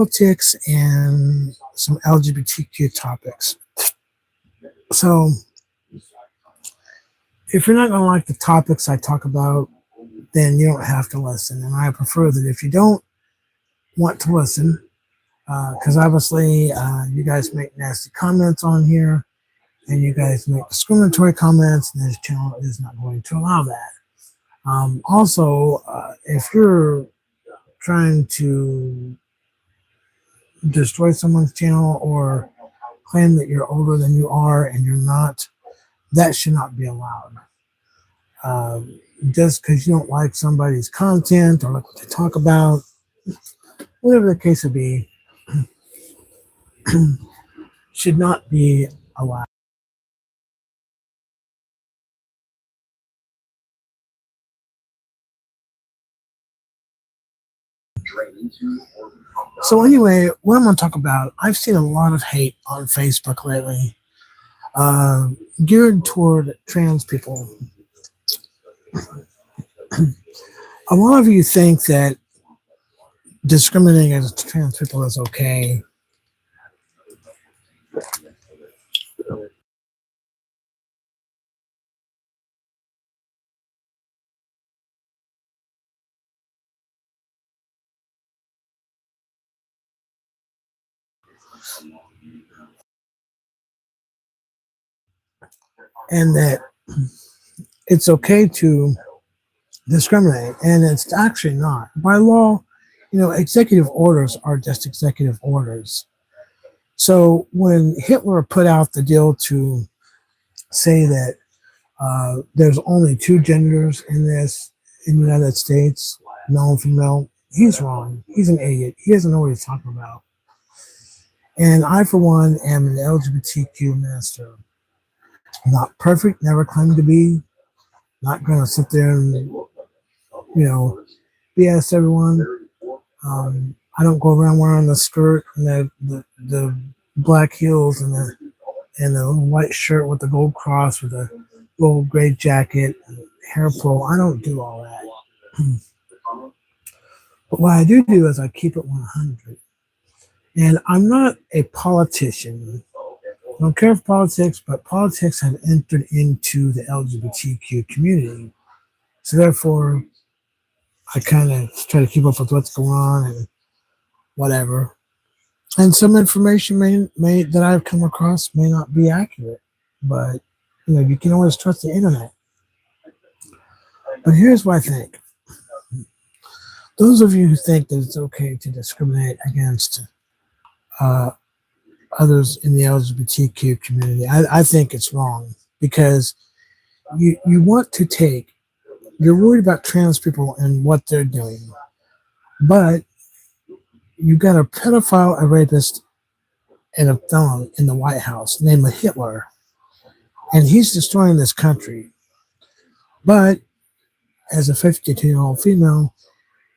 politics and some LGBTQ topics. So, if you're not going to like the topics I talk about, then you don't have to listen. And I prefer that if you don't want to listen, because obviously you guys make nasty comments on here and you guys make discriminatory comments, and this channel is not going to allow that. Also, if you're trying to destroy someone's channel or claim that you're older than you are and you're not, that should not be allowed. Just because you don't like somebody's content or like what they talk about, whatever the case would be, should not be allowed. So anyway, what I'm going to talk about, I've seen a lot of hate on Facebook lately, geared toward trans people. A lot of you think that discriminating against trans people is okay. And that it's okay to discriminate, and it's actually not. By law, executive orders are just executive orders. So when Hitler put out the deal to say that there's only two genders in the United States, male and female, he's wrong. He's an idiot. He doesn't know what he's talking about. And I, for one, am an LGBTQ minister. Not perfect, never claimed to be. Not going to sit there and, BS everyone. I don't go around wearing the skirt and the black heels and the white shirt with the gold cross with a little gray jacket and hair pull. I don't do all that. But what I do is I keep it 100. And I'm not a politician. I don't care for politics, but politics have entered into the LGBTQ community. So therefore, I kind of try to keep up with what's going on and whatever. And some information may that I've come across may not be accurate, but you can always trust the internet. But here's what I think: those of you who think that it's okay to discriminate against others in the LGBTQ community, I think it's wrong, because you want to take, you're worried about trans people and what they're doing, but you got a pedophile, a rapist, and a felon in the White House named Hitler, and he's destroying this country. But as a 52-year-old female,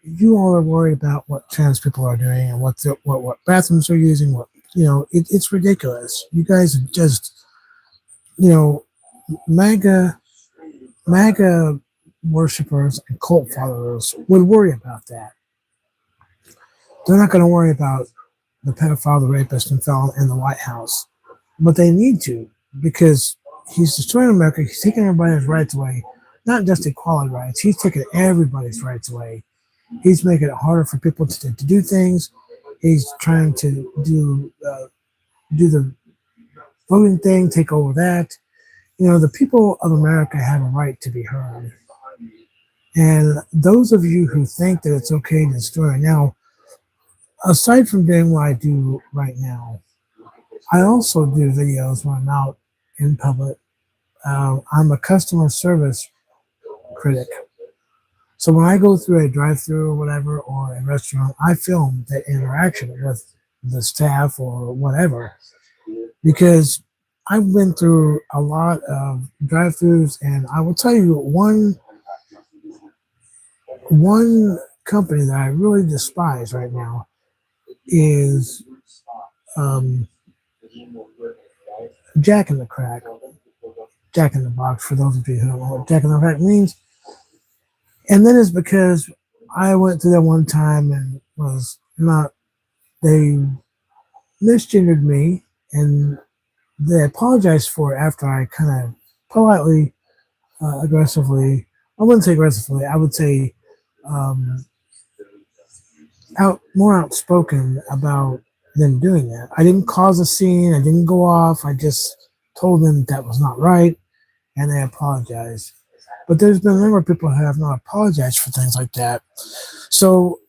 you all are worried about what trans people are doing and what bathrooms they're using. It's ridiculous. You guys are just, MAGA worshippers and cult followers would worry about that. They're not going to worry about the pedophile, the rapist, and felon in the White House. But they need to, because he's destroying America. He's taking everybody's rights away, not just equality rights. He's taking everybody's rights away. He's making it harder for people to do things. He's trying to do the voting thing, take over that. The people of America have a right to be heard. And those of you who think that it's okay to destroy it now, aside from doing what I do right now, I also do videos when I'm out in public. I'm a customer service critic. So when I go through a drive-through or whatever, or a restaurant, I film that interaction with the staff or whatever, because I've been through a lot of drive-throughs, and I will tell you one company that I really despise right now is Jack in the Crack, Jack in the Box, for those of you who don't know what Jack in the Crack means. And then it's because I went through that one time and was not they misgendered me, and they apologized for it after I kind of politely, aggressively, I wouldn't say aggressively, I would say um, more outspoken about them doing that. I didn't cause a scene, I didn't go off, I just told them that was not right, and they apologized. But there's been a number of people who have not apologized for things like that. So,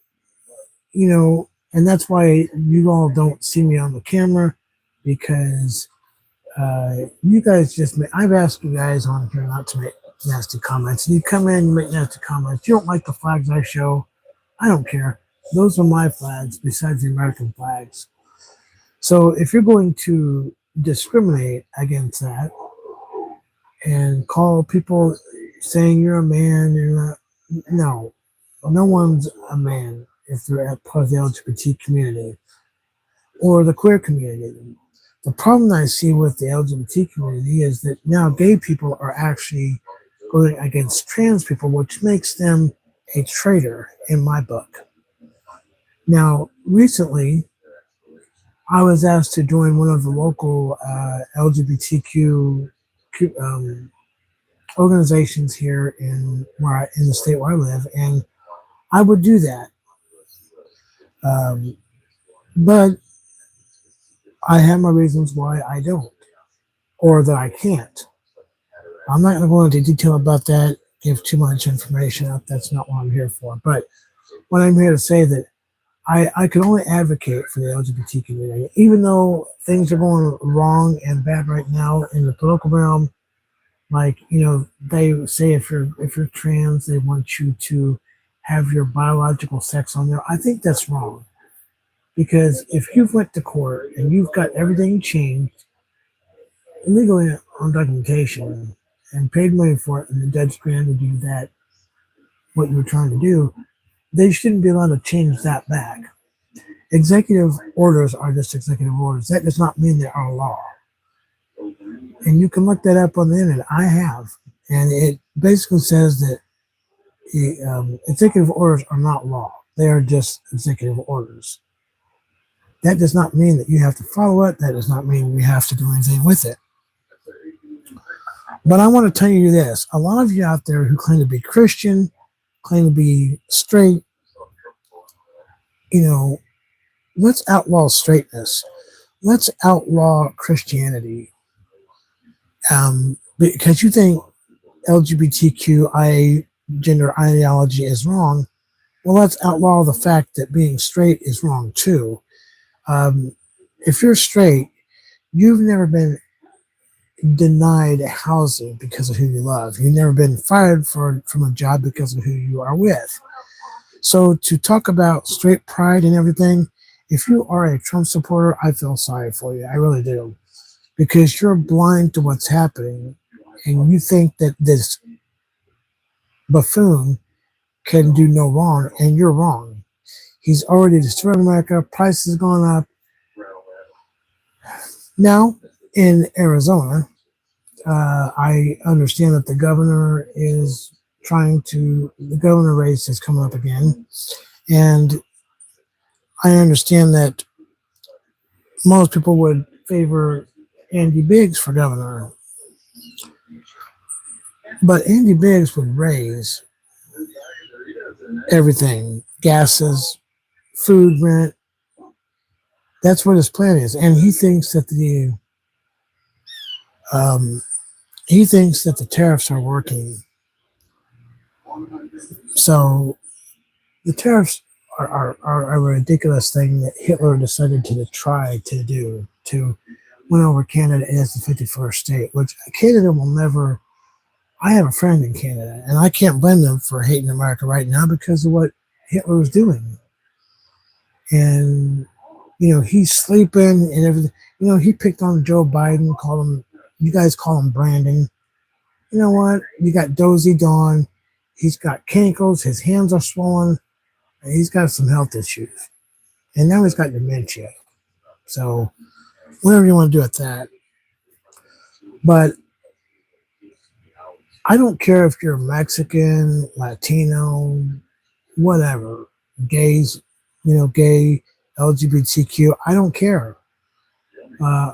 and that's why you all don't see me on the camera, because you guys I've asked you guys on here not to make nasty comments. And you come in, you make nasty comments. You don't like the flags I show. I don't care. Those are my flags besides the American flags. So if you're going to discriminate against that and call people saying you're a man, you're not, no, no one's a man if they're a part of the LGBT community or the queer community. The problem I see with the LGBT community is that now gay people are actually going against trans people, which makes them a traitor in my book. Now, recently, I was asked to join one of the local LGBTQ organizations here in the state where I live, and I would do that. Um, but I have my reasons why I don't, or that I can't. I'm not going to go into detail about that, give too much information out. That's not what I'm here for. But what I'm here to say that I can only advocate for the LGBT community, even though things are going wrong and bad right now in the political realm. Like, they say if you're trans, they want you to have your biological sex on there. I think that's wrong, because if you've went to court and you've got everything changed legally on documentation and paid money for it, and the judge granted you that what you were trying to do, they shouldn't be allowed to change that back. Executive orders are just executive orders. That does not mean they are law. And you can look that up on the internet. I have. And it basically says that executive orders are not law. They are just executive orders. That does not mean that you have to follow it. That does not mean we have to do anything with it. But I want to tell you this. A lot of you out there who claim to be Christian, claim to be straight, let's outlaw straightness. Let's outlaw Christianity. Because you think LGBTQI gender ideology is wrong, well, let's outlaw the fact that being straight is wrong too. If you're straight, you've never been denied housing because of who you love. You've never been fired from a job because of who you are with. So to talk about straight pride and everything, if you are a Trump supporter, I feel sorry for you. I really do. Because you're blind to what's happening, and you think that this buffoon can do no wrong, and you're wrong. He's already destroyed America. Prices have gone up. Now, in Arizona, I understand that the governor race is coming up again. And I understand that most people would favor Andy Biggs for governor. But Andy Biggs would raise everything, gases, food, rent. That's what his plan is. And he thinks that the tariffs are working. So the tariffs are a ridiculous thing that Hitler decided to try to do, to win over Canada as the 51st state, which Canada will never. I have a friend in Canada, and I can't blame them for hating America right now because of what Hitler was doing. And, he's sleeping and everything. He picked on Joe Biden, you guys call him branding. You know what? You got Dozy Dawn. He's got cankles. His hands are swollen. And he's got some health issues. And now he's got dementia. So, whatever you want to do with that. But I don't care if you're Mexican, Latino, whatever, gays, gay, LGBTQ. I don't care. Uh,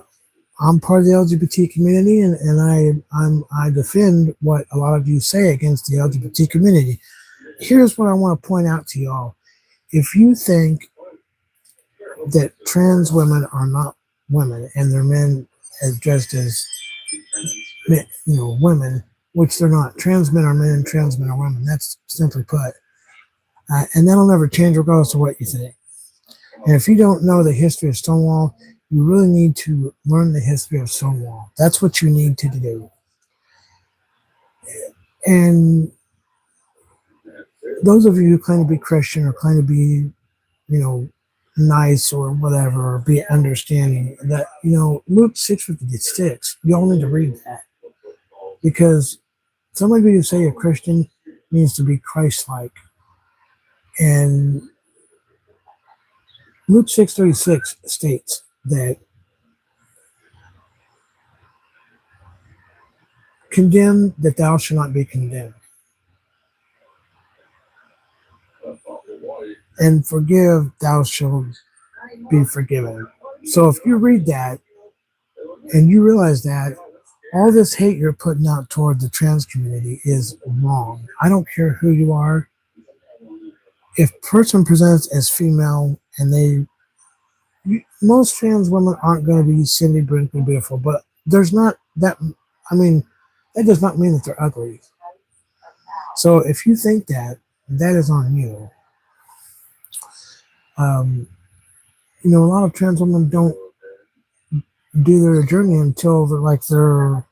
I'm part of the LGBT community, and I defend what a lot of you say against the LGBT community. Here's what I want to point out to y'all. If you think that trans women are not women and they're men as dressed as women, which they're not. Trans men are men and trans men are women. That's simply put. And that'll never change regardless of what you think. And if you don't know the history of Stonewall, you really need to learn the history of Stonewall. That's what you need to do. And those of you who claim to be Christian or claim to be, nice or whatever, or be understanding, that, Luke 6:56, you all need to read that. Because somebody who say a Christian means to be Christ-like. And Luke 6:36 states that condemn that thou shalt not be condemned, and forgive thou shalt be forgiven. So if you read that and you realize that all this hate you're putting out toward the trans community is wrong. I don't care who you are. If a person presents as female and most trans women aren't going to be Cindy Brinkley beautiful, but there's not that. I mean, that does not mean that they're ugly. So if you think that, that is on you. A lot of trans women don't do their journey until they're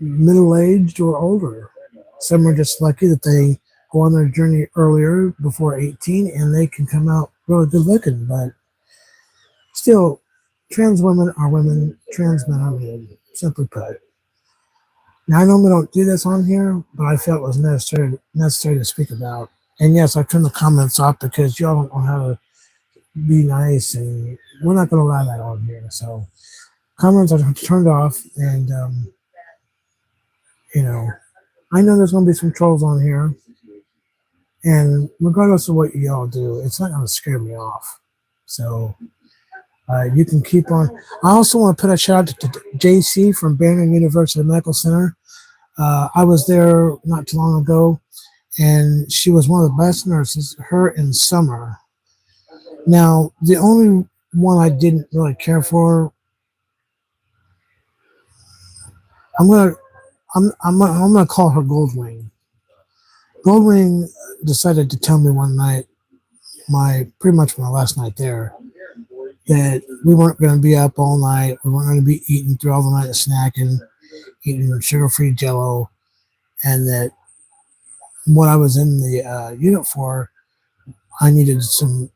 middle-aged or older. Some are just lucky that they go on their journey earlier, before 18, and they can come out really good looking. But still, trans women are women, trans men are men, simply put. Now, I normally don't do this on here, but I felt it was necessary to speak about. And yes, I turned the comments off because y'all don't know how to be nice, and we're not going to allow that on here. So comments are turned off, and I know there's going to be some trolls on here, and regardless of what y'all do, it's not going to scare me off. So you can keep on. I also want to put a shout out to JC from Banner University Medical Center. I was there not too long ago, and she was one of the best nurses, her and Summer. Now, the only one I didn't really care for, I'm gonna call her Goldwing. Goldwing decided to tell me one night, pretty much my last night there, that we weren't going to be up all night. We weren't going to be eating through all the night, snacking, eating sugar-free Jello, and that what I was in the unit for, I needed some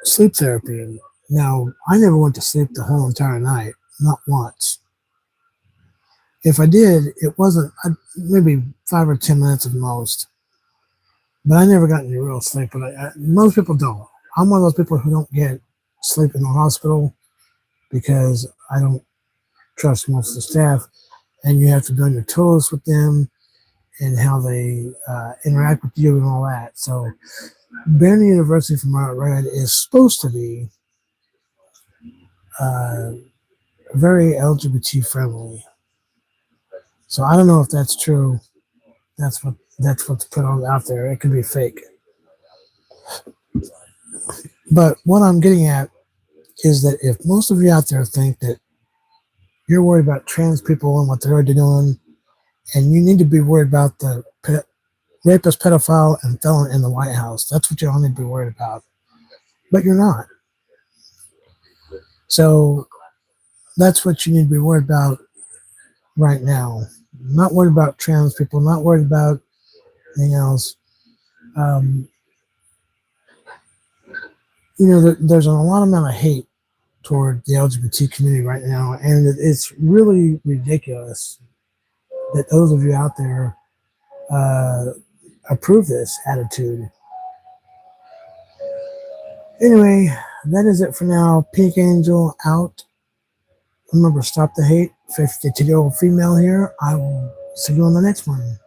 sleep therapy. Now, I never went to sleep the whole entire night, not once. If I did, it wasn't maybe 5 or 10 minutes at most. But I never got any real sleep. But most people don't. I'm one of those people who don't get sleep in the hospital because I don't trust most of the staff. And you have to be on your toes with them and how they interact with you and all that. So Banner University, from what I read, is supposed to be very LGBT friendly. So I don't know if that's true. That's what's put on out there. It could be fake. But what I'm getting at is that if most of you out there think that you're worried about trans people and what they're already doing, and you need to be worried about the rapist, pedophile, and felon in the White House, that's what you all need to be worried about. But you're not. So that's what you need to be worried about right now. Not worried about trans people, not worried about anything else. There's a lot amount of hate toward the LGBT community right now, and it's really ridiculous that those of you out there approve this attitude. Anyway, that is it for now. Pink Angel out. Remember, stop the hate. 52-year-old female here. I will see you on the next one.